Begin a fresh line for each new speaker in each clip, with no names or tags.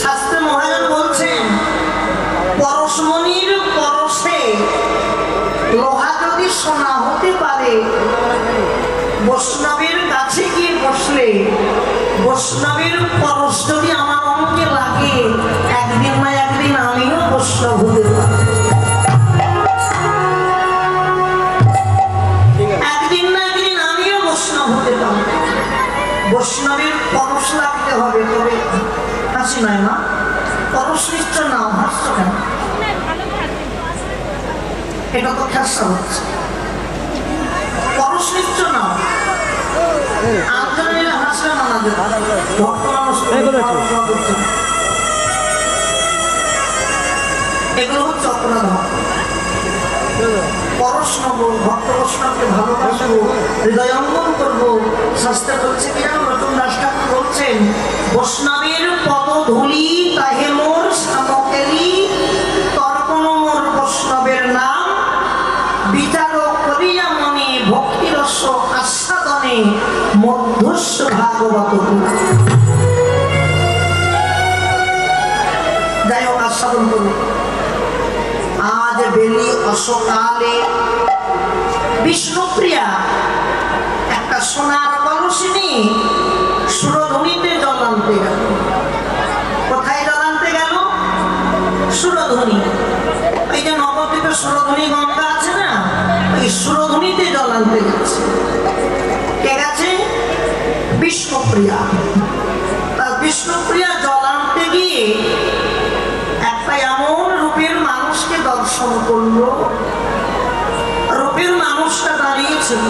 শাস্ত্রে মহাজন বলছেন পরশমণির পরশে লোহা যদি সোনা হতে পারে, বৈষ্ণবের কাছে গিয়ে বসলে বৈষ্ণবের পরশ যদি আমার অঙ্কে লাগে, একদিন না একদিন আমিও বৈষ্ণব হতে পারি। একদিন না একদিন আমিও বৈষ্ণব হতে পারি। বৈষ্ণবের পরশ লাগতে হবে। তবে হাসি নয় মা, পরশ নিশ্চয় নাও, হাসছো কেন? এটা তো খেসা হচ্ছে। পরশ নিশ্চয় নাও, আন্দোলনের হাসলে মানা যাবে। এগুলো হচ্ছে অপরাধ। পরশ নেব, ভক্ত বৈষ্ণবকে ভালোবাসবো, হৃদয়ঙ্গম করবো। শাস্ত্রে বলছে কি জানো, নতুন দাস ঠাকুর বলছেন বৈষ্ণবের পদধূলি তাহে মোর সামকেলি, তর্পণ মোর বৈষ্ণবের নাম, বিচার করিয়া মনে ভক্তিরস আস্বাদনে মধ্যস্ব ভাগবত। যাই হোক, আস্বাদন করুন। আজ বেলি অসকালে বিষ্ণুপ্রিয়া একটা সোনার কলসি নিয়ে সুরধুনিতে জল আনতে গেল। কোথায় জল আনতে গেল? সুরধুনি। এই যে নবদ্বীপে সুরধুনি গঙ্গা আছে না, এই সুরধুনিতে জল আনতে গেছে। কে গেছে? বিষ্ণুপ্রিয়া। তা বিষ্ণুপ্রিয়া জল আনতে গিয়ে একটা এমন রূপের মানুষকে দর্শন করলো। রূপের মানুষটা দাঁড়িয়েছিল।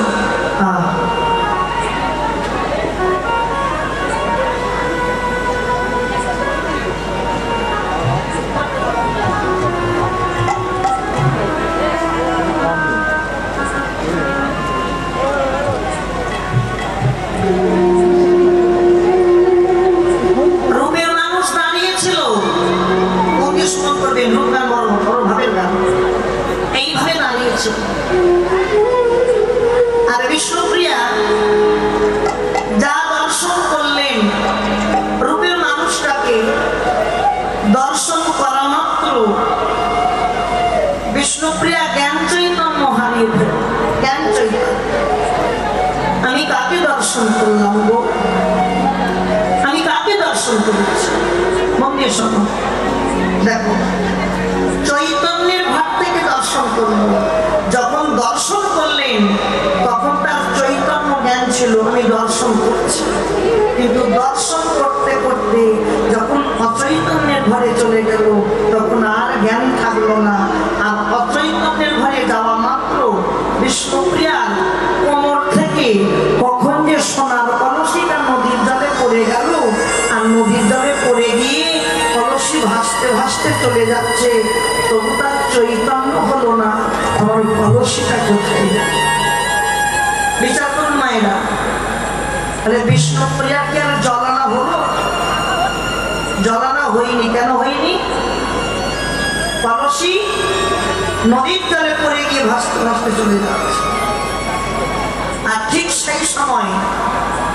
রূপের মানুষ দাঁড়িয়েছিল। এইভাবে দাঁড়িয়েছিল। আর বিষ্ণুপ্রিয়া যা দর্শন করলেন, রূপের মানুষটাকে দর্শন করা মাত্র বিষ্ণুপ্রিয়া জ্ঞান চৈতন্য হারিয়ে ফেল। জ্ঞান চৈতন্য, আমি কাকে দর্শন করলাম গো? আমি কাকে দর্শন করেছি? মন দিয়ে শোনো। দেখো, চৈতন্যের ভাব থেকে দর্শন করলেন। যখন দর্শন করলেন তখন তার চৈতন্য জ্ঞান ছিল আমি দর্শন করছি। কিন্তু দর্শন করতে করতে যখন অচৈতন্যের ঘরে চলে গেল তখন আর জ্ঞান থাকলো না। আর অচৈতন্যের ঘরে যাওয়া মাত্র বিষ্ণুপ্রিয়ার কোমর থেকে কখন যে সোনার কলসিটা নদীর জলে পড়ে গেল, আর নদীর জলে পড়ে গিয়ে কলসি ভাসতে ভাসতে চলে যাচ্ছে, তবু তার চৈতন্য হলো না। আমার কলসিটা কোথায়? বিচার করুন মায়েরা। তাহলে বিষ্ণুপ্রিয়া কি আর জ্বলানা হলো? জ্বলানা হয়নি। কেন হয়নি? কলসি নদীর জলে পড়ে গিয়ে ভাসতে ভাসতে চলে যাচ্ছে। আর ঠিক সেই সময়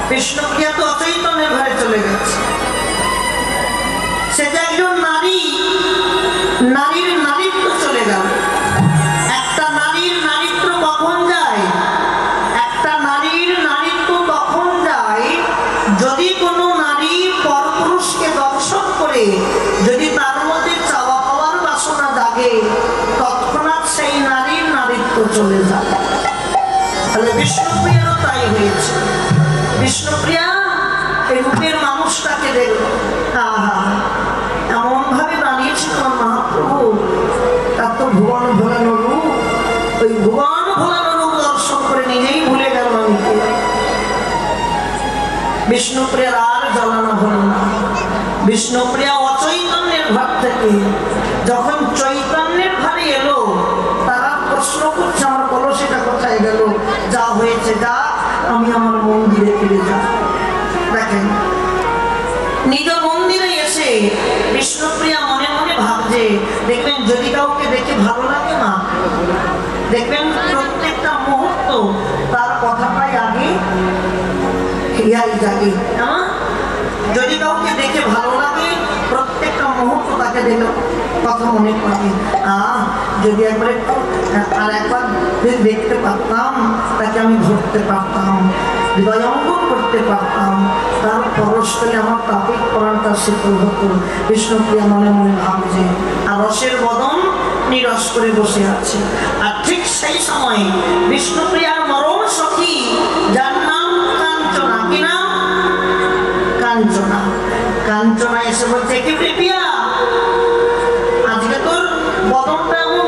বিষ্ণুপ্রিয়া তো অচৈতন্যের ঘরে চলে গেছে। সে যে একজন নারী, নারীর নারীত্ব চলে গেল। একটা নারীর নারীত্ব কখন যায়? একটা নারীর নারীত্ব তখন যায় যদি কোনো নারী পরপুরুষকে দর্শন করে যদি তার মধ্যে চাওয়া পাওয়ার বাসনা জাগে, তৎক্ষণাৎ সেই নারীর নারীত্ব চলে যায়। তাহলে বিষ্ণুপ্রিয়ারও তাই হয়েছে। বিষ্ণুপ্রিয়া এই রূপের মানুষটাকে দেখল, এমন ভাবে দাঁড়িয়েছিল মহাপ্রভু, তার তো ভুবন ভোলানো রূপ। ওই ভুবন ভোলানো রূপ দর্শন করে নিজেই ভুলে গেল আমি কে। বিষ্ণুপ্রিয়ার আর জ্বলানো হলো না। বিষ্ণুপ্রিয়া অচৈতন্যের ভাব থেকে যখন চৈতন্যের ভারে এলো, তারা প্রশ্ন করছে আমার কলসিটা কোথায় গেল? যা হয়েছে যা, আমি আমার মন্দিরে ফিরে যা। দেখেন, নিজ মন্দিরে এসে বিষ্ণুপ্রিয়া মনে মনে ভাবছে। দেখবেন যদি কাউকে দেখে ভালো লাগে না, দেখবেন প্রত্যেকটা মুহূর্ত তার কথাটাই আগে খেয়াল জাগে। যদি কাউকে দেখে ভালো লাগে, প্রত্যেক কথা মনে পড়ে, যদি একবার একটু আর একবার দেখতে পারতাম, তাকে আমি ধরতে পারতাম, হৃদয়ঙ্গম করতে পারতাম, তার পরশ পেলে আমার তাপিক করাটা শীতল হতো। বিষ্ণুপ্রিয়া মনে মনে ভাবছে, আর রসের বদন নিরস করে বসে আছে। আর ঠিক সেই সময় বিষ্ণুপ্রিয়ার মরণ সখী, যার নাম কাঞ্চনা, কি নাম? কাঞ্চনা। কাঞ্চনা এসে বলছে, কি প্রিয়া, আজকে তোর বদনটা এমন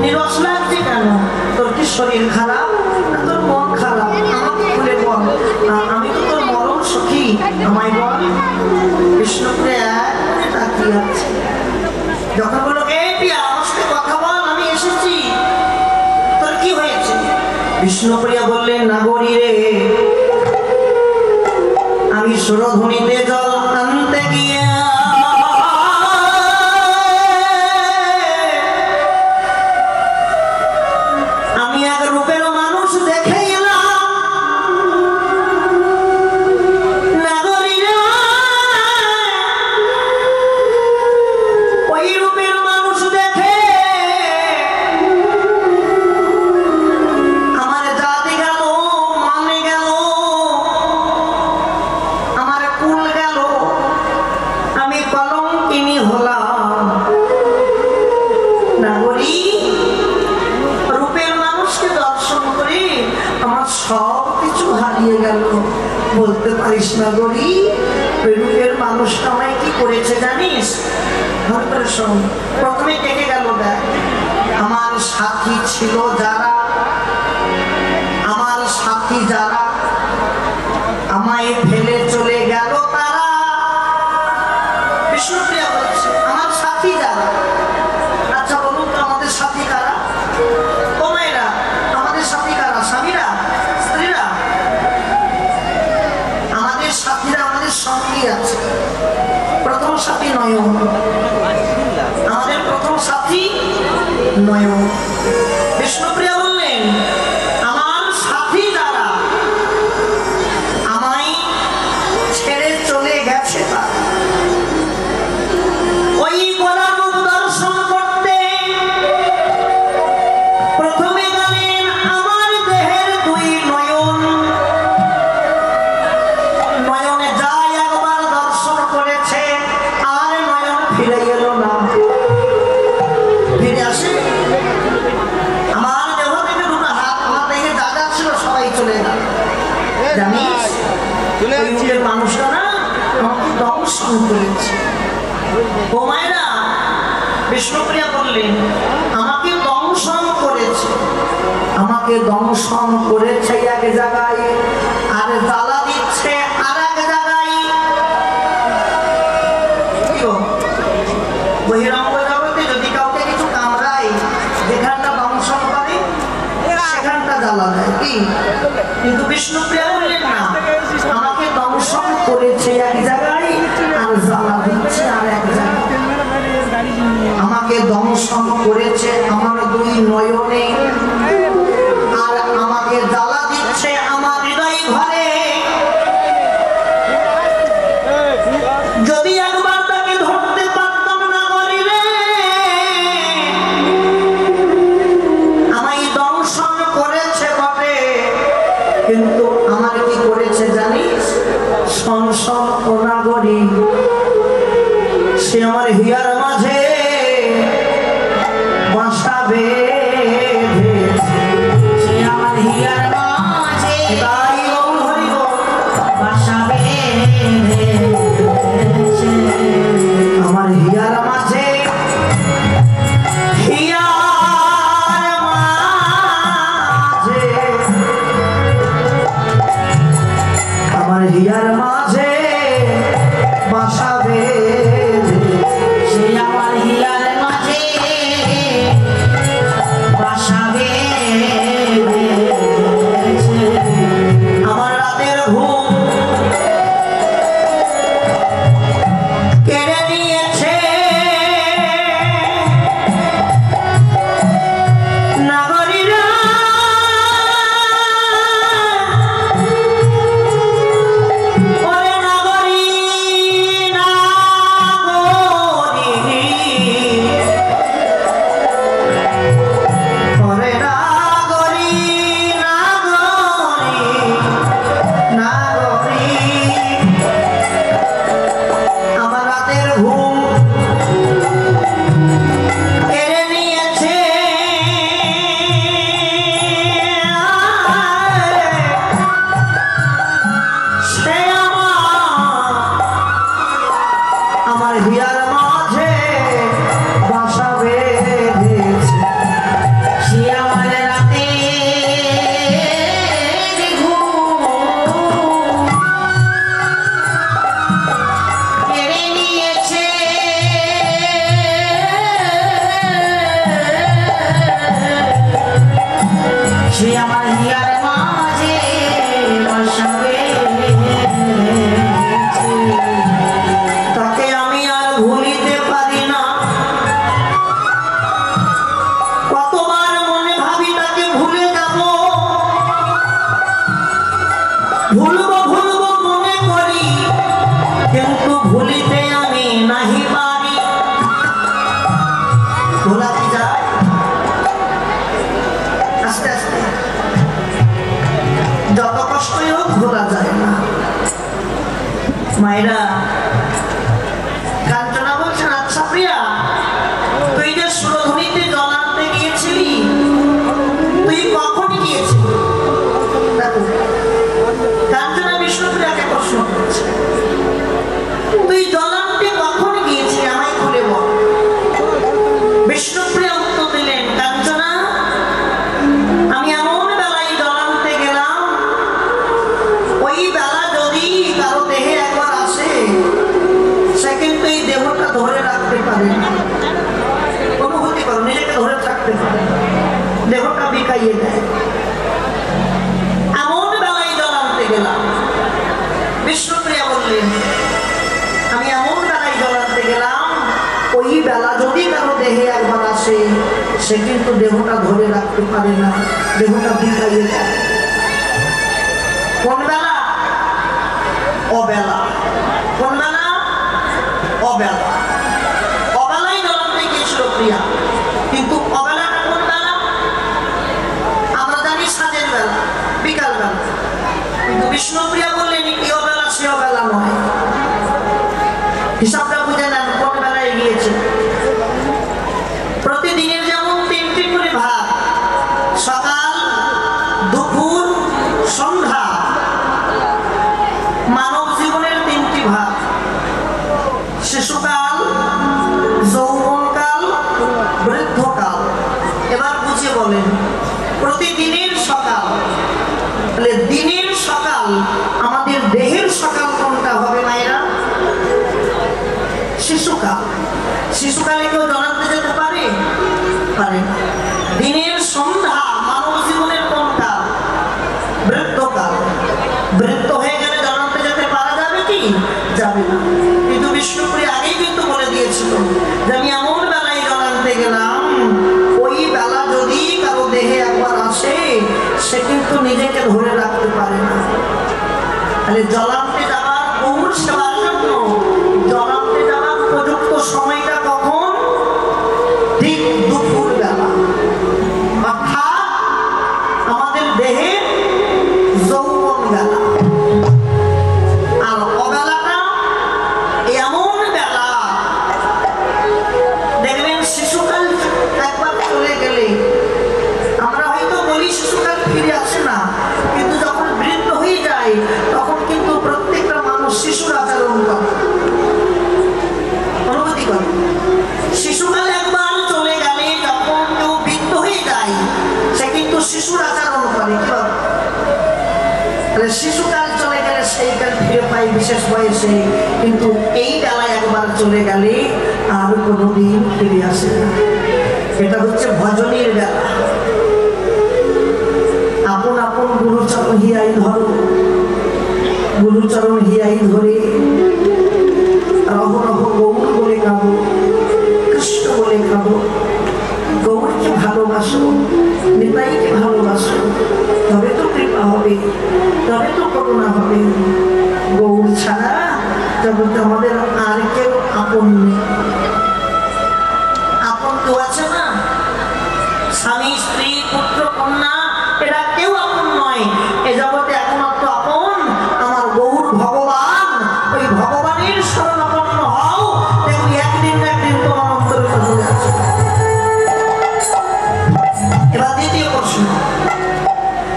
নিরস লাগছে কেন? তোর কি শরীর খারাপ না তোর মন খারাপ? আমাকে খুলে বল, আমি তো তোর মরণ সখী, আমায় বল। বিষ্ণুপ্রিয়া তাকিয়ে আছে। যখন বললো, এ প্রিয়া, আমার সাথে কথা বল, আমি এসেছি, তোর কি হয়েছে? বিষ্ণুপ্রিয়া বললেন, নাগরী রে, আমি সুরধুনিতে জল আনতে গিয়া আমি এক রূপের মানুষ দেখে এলাম। নাগরী রে, ওই রূপের মানুষ দেখে আমার জাতি গেল, মানে গেল, আমার কুল গেল, আমি কলঙ্কিনী হলাম। নাগরী, রূপের মানুষকে দর্শন করে আমার সব কিছু হারিয়ে গেল। বলতে পারিস নাগরী, ওই রূপের মানুষটা আমায় কি করেছে জানিস? ভালো করে শোন। প্রথমে কেটে গেল, দেখ, আমার সাথী ছিল যারা, আমার সাথী যারা আমায় ফেলে চলে গেল তারা। বিষ্ণুপ্রিয়া বলছে, আমার সাথী যারা। আচ্ছা বলুন তো, আমাদের সাথী কারা? ও মেয়েরা, আমাদের সাথী কারা? স্বামীরা, স্ত্রীরা? আমাদের সাথীরা আমাদের সঙ্গী আছে। প্রথম সাথী নয়ন, আমাদের প্রথম সাথী নয়ন। বিষ্ণুপ্রিয়া বললেন, আমার সাথী যারা আমায় ছেড়ে চলে গেছে তারা। ওই গোলা রূপ দর্শন করতে প্রথমে গেলেন আমার দেহের দুই নয়ন। নয়নে যাই একবার দর্শন করেছে, আর নয়ন ফিরে এলো না। ফিরে আসে, আমার দেহ থেকে দুটো হাত, আমার দেহে যা যা ছিল সবাই চলে গেল। জানিস, ওই মানুষটা না আমাকে দংশন করেছে। ও মায়েরা, বিষ্ণুপ্রিয়া বললেন, আমাকে দংশন করেছে, আমাকে দংশন করেছে এক জায়গায়, আর জ্বালা দিচ্ছে আর এক জায়গায়। বহিরঙ্গ জগতে যদি কাউকে কিছু কামড়ায়, যেখানটা দংশন করে সেখানটা জ্বালা দেয়, কি? কিন্তু বিষ্ণুপ্রিয়া বললেন, না, আমাকে দংশন করেছে এক জায়গায়, আর জ্বালা দিচ্ছে আর এক জায়গায়। আমাকে দংশন করেছে আমার দুই নয়নে, আর আমাকে জ্বালা দিচ্ছে আমার হৃদয় ঘরে। যদি একবার তাকে ধরতে পারতাম না, বলি রে, আমায় দংশন করেছে বটে, কিন্তু আমার কি করেছে জানিস? সংসন ও নাগরী, সে আমার হিয়ার মাঝে বাসা বেঁধেছে। সে আমার হিয়ার মাঝে, তাই গৌর হরি গো, বাসা বেঁধেছে। আমার হিয়ার মাঝে, হিয়ার মাঝে, আমার হিয়ার মাঝে বাসা বেঁধেছে। গেলাম ওই বেলা যদি কারো দেহে একবার আসে সে কিন্তু দেহটা ধরে রাখতে পারে না, দেহটা বিকাইয়ে যায়। কোন বেলা? অবেলা। কোন বেলা? অবেলা। অবেলাই জলান্তে গিয়েছিল প্রিয়া, কিন্তু অবেলাটা কোন বেলা? আমরা জানি সাজের বেলা, বিকাল বেলা, কিন্তু বিষ্ণুপ্রিয়া বললেন কি অবেলা সে অবেলা নয়। হিসাবটা বুঝে নেন কোন বেলায় গিয়েছে। প্রতিদিনের যেমন তিনটি করে ভাগ, সকাল, দুপুর, সন্ধ্যা, মানব জীবনের তিনটি ভাগ, শিশুকাল, যৌবনকাল, বৃদ্ধকাল। এবার বুঝে বলেন প্রতিদিনের সকাল, তাহলে দিনের সকাল আমাদের দেহের সকাল কোনটা হবে মায়েরা? শিশুকাল। শিশুকালে কেউ জনাতে যেতে পারে? পারে না। দিনের সন্ধ্যা মানব জীবনের কোন কাল? বৃদ্ধকাল। বৃদ্ধ হয়ে গেলে জনাতে যেতে পারা যাবে কি? যাবে না। কিন্তু বিষ্ণুপুরী আগেই কিন্তু বলে দিয়েছিল যে আমি এমন বেলায় জনাতে গেলাম ওই বেলা যদি কারো দেহে একবার আসে সে কিন্তু নিজেকে ধরে রাখতে পারে না। তাহলে জলান্তে যাওয়ার গৌর সেবার জন্য জলান্তে যাওয়ার উপযুক্ত সময়টা কখন? ঠিক দুপুর বেলা, অর্থাৎ আমাদের দেহে যৌবন বেলা। আর অবেলাটা এমন বেলা দেখবেন শিশুকাল একবার চলে গেলে আমরা হয়তো বলি শিশুকাল ফিরে আসে না, কিন্তু যখন বৃদ্ধ হয়ে যায় তখন কিন্তু প্রত্যেকটা মানুষ শিশুর আচরণ করে, অনুভূতি করে। শিশুকাল একবার চলে গেলে যখন কেউ বৃদ্ধ হয়ে যায় সে কিন্তু শিশুর আচরণ করে। কিভাবে? শিশুকাল চলে গেলে সেই কাল ফিরে পাই বিশেষ বয়সে, কিন্তু এই বেলায় একবার চলে গেলে আর কোনোদিন ফিরে আসে না। এটা হচ্ছে ভজনের বেলা। আপন আপন গুরুচরণ হিয়াই ধরো, গুরুচরণ হিয়াই ধরে রহ রহ গৌর বলে খাবো, কৃষ্ণ বলে খাবো। গৌরকে ভালোবাসো, নিতাইকে ভালোবাসো, তবে তো কৃপা হবে, তবে তো করুণা হবে। গৌর ছাড়া জগতে আমাদের আর কেউ আপন নেই। আপন কেউ আছে না? স্বামী, স্ত্রী, পুত্র, কন্যা এরা কেউ আপন নয়। এ জগতে একমাত্র আপন আমার গৌর ভগবান। ওই ভগবানের শরণাপন্ন হও, দেখবি একদিন না একদিন তোমার অন্তরে চলে আসবে। এবার দ্বিতীয় প্রশ্ন,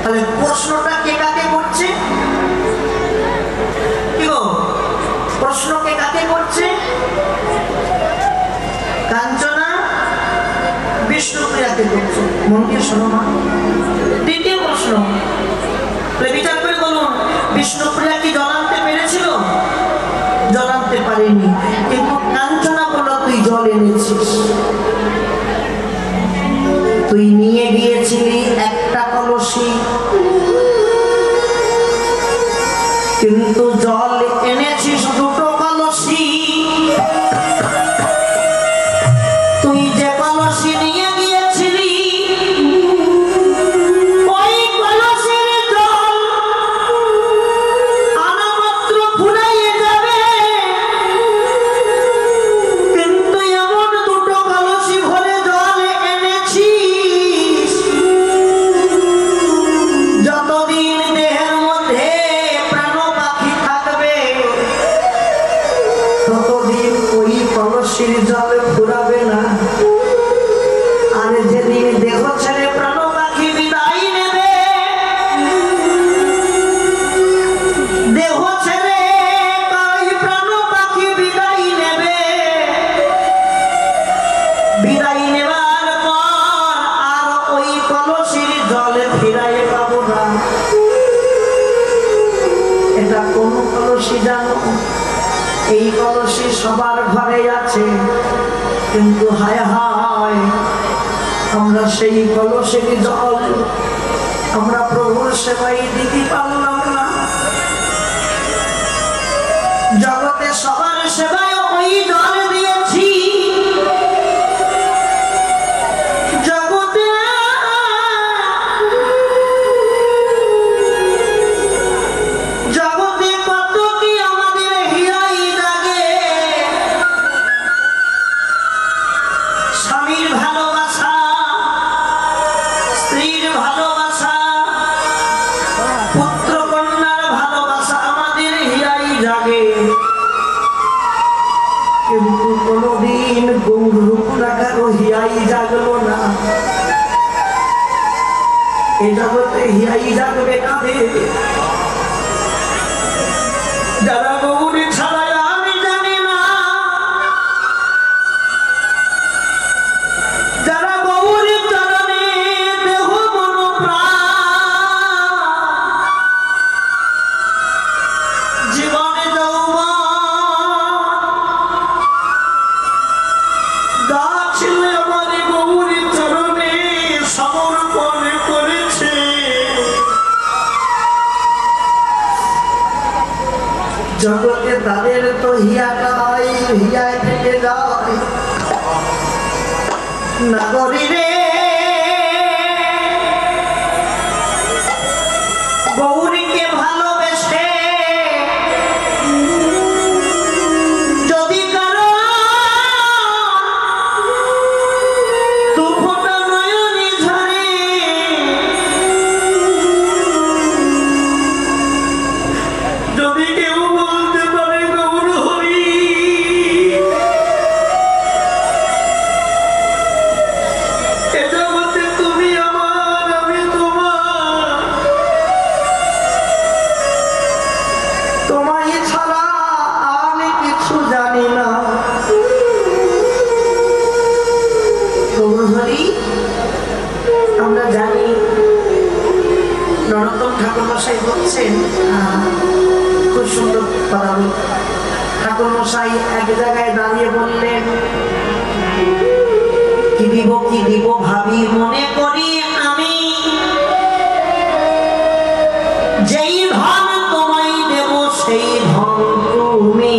তাহলে প্রশ্নটা কে কাকে করছে? কি গো, প্রশ্ন কে কাকে করছে? কাঞ্চনা বিষ্ণুপ্রিয়াকে করছে। মন দিয়ে শোনো মা। দ্বিতীয় প্রশ্ন, বিচার করে বলুন বিষ্ণুপ্রিয়া কি জলান্তে পেরেছিল? জলান্তে পারেনি, কিন্তু কাঞ্চনা বলল তুই জল এনেছিস। তুই নিয়ে গিয়েছিলি একটা কলসি, কিন্তু জল এনেছিস দুটো কলসি। তুই যে কলসি নিয়ে গিয়েছিলি ওই কলসির জল আনামাত্র ফুরাইয়ে যাবে, কিন্তু এমন দুটো কলসি ভরে জল এনেছিস যতদিন দেহের মধ্যে প্রাণ পাখি থাকবে ততদিন ওই কলসির জল ফুরাবে না। আর যেদিন দেহ ছেড়ে প্রাণ পাখি বিদায় নেবে, দেহ ছেড়ে ওই প্রাণ পাখি বিদায় নেবে, বিদায় নেবার পর আর ওই কলসির জলে ফিরাই পাবো না। এটা কোন কলসি জানো? এই কলসি সবার ঘরে আছে, কিন্তু হায় হায় আমরা সেই কলসের জল আমরা প্রভুর সেবাই দিতে পারলাম না। জগতে সবার সেবায় ওই জল দিয়ে কিন্তু কোনদিন গৌরূপটাকার হিয়াই জাগলো না। এই জগতে হিয়াই জাগবে কাঁধে যারা গৌরী ছাড়াই আমি জানি না, যারা গৌরী চরণে দেহ মন প্রাণ জীবনে যৌবন যা ছিল আমার গৌরী চরণে সমর্পণ করেছে। জগতে তাদের তো হিয়াটাই হিয়ায় থেকে যায়। নাগরী রে গৌরীকে ভালোবেসে যদি কারো দুফোঁটা নয়নি ঝরে, যদি কেউ বলতে পারে গৌর হরি এ জগতে তুমি আমার আমি তোমার, তোমায় ছাড়া আমি কিছু জানি না। গৌর হরি আমরা জানি নরোত্তম ঠাকুর মশাই বলছেন, খুব সুন্দর কথা বল। ঠাকুর মশাই এক জায়গায় দাঁড়িয়ে বললেন, কি দিব ভাবি মনে করি আমি, যেই ধন তোমায় দেব সেই ধন তুমি।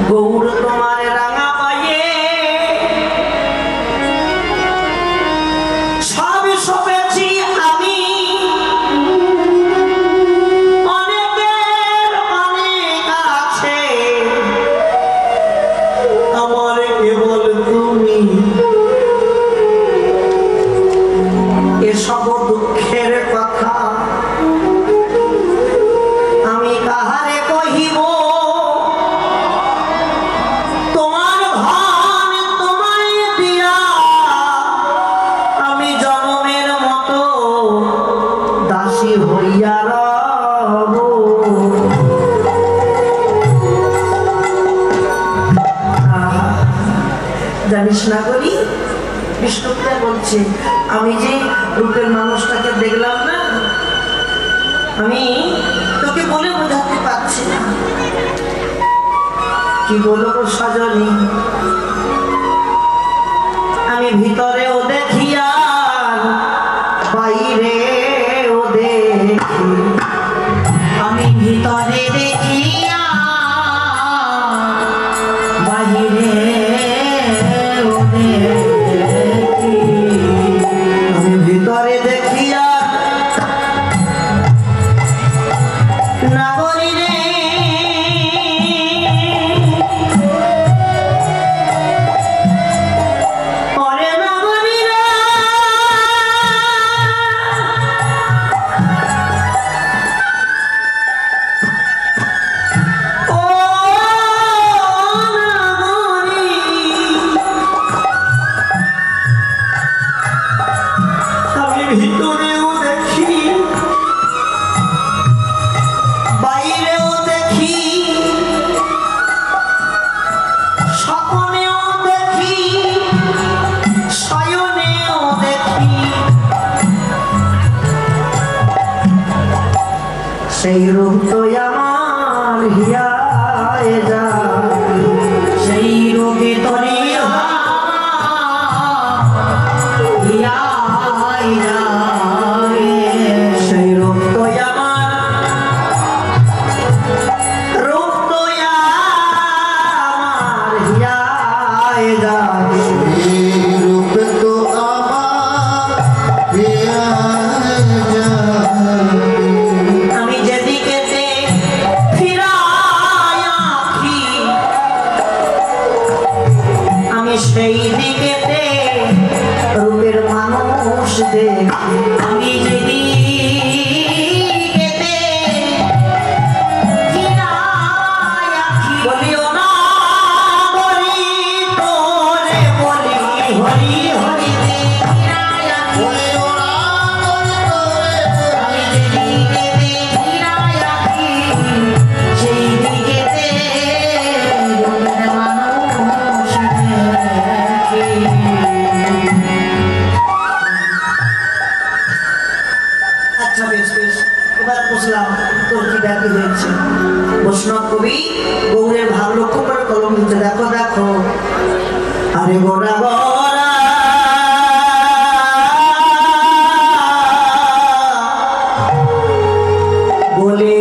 গৌর তোমার রাঙা পায়ে সব সবেছি আমি, অনেকের অনেক আছে আমার কেবল তুমি। এসব দুঃখের কথা আমি কাহারে কহিব, তোমার ধন তোমায় দিয়া আমি জনমের মতো দাসী হইয়া রব। জানিস না করি বিষ্ণুপ্রিয়া বলছে, আমি যে রূপের মানুষটাকে দেখলাম না, আমি তোকে বলে বোঝাতে পারছি না। কি বলবো সজনী, আমি ভিতরেও দেখি আর বাইরেও দেখি, আমি ভিতরে দেখি আর বাইরেও দেখি, আমি ভিতরে দেখি আর নাগরী রে ওরে নাগরী রে, ও নাগরী, আমি ভিতরেও দেখি বাইরেও দেখি, স্বপ্নেও দেখি শয়নেও দেখি, সেই রূপ তো আমার হিয়ায় যায়, সেই রূপে তরি হিয়ায় যায়, সেই রূপ তো আমার রূপ তো আমার হিয়ায় যায়,
রূপ তো আমার
আমি যেদিকে ফিরাই আঁখি আমি সেই দিকেতে রূপের মানুষ দেখি, আমি যেদিকেতে বৈষ্ণব কবি গৌরের ভাব লক্ষ্য করে কলম দিতে দেখো দেখো আরে গোরা গোরা বলে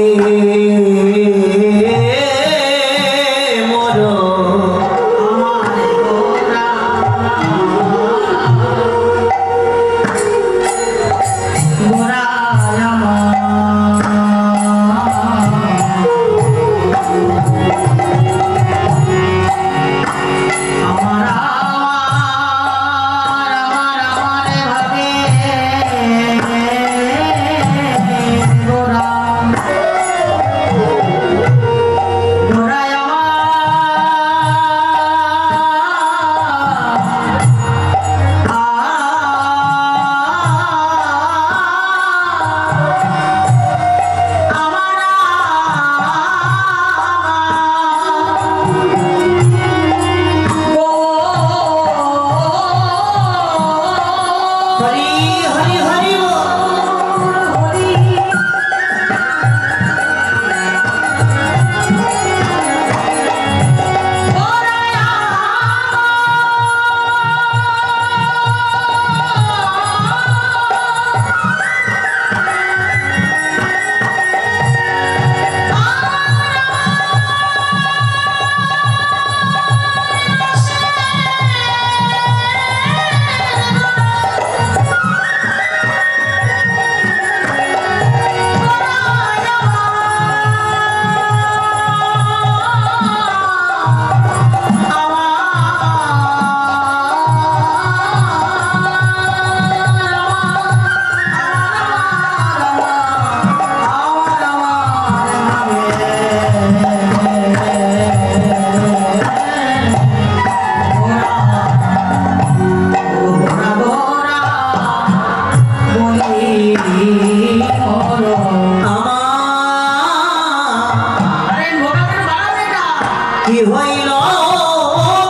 কি হইল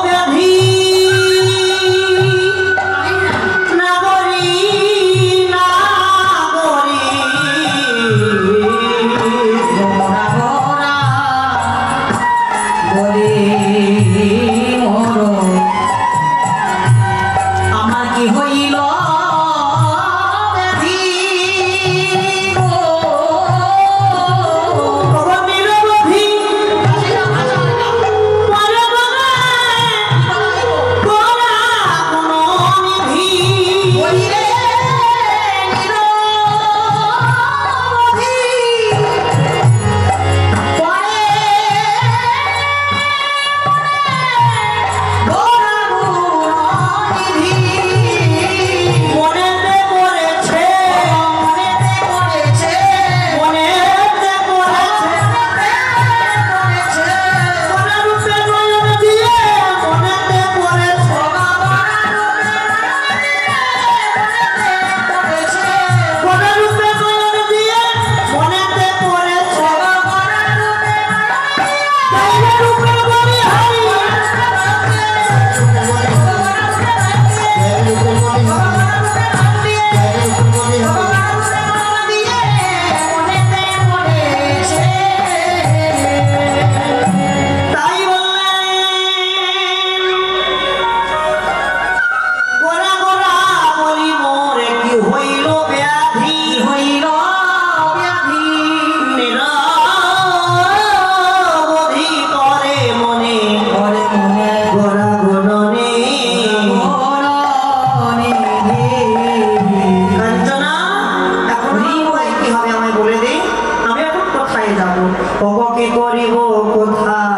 ব্যাধি নাগরী নাগরী গোরা গোরা বলে মোর আমার কি হইল করিব কোথায়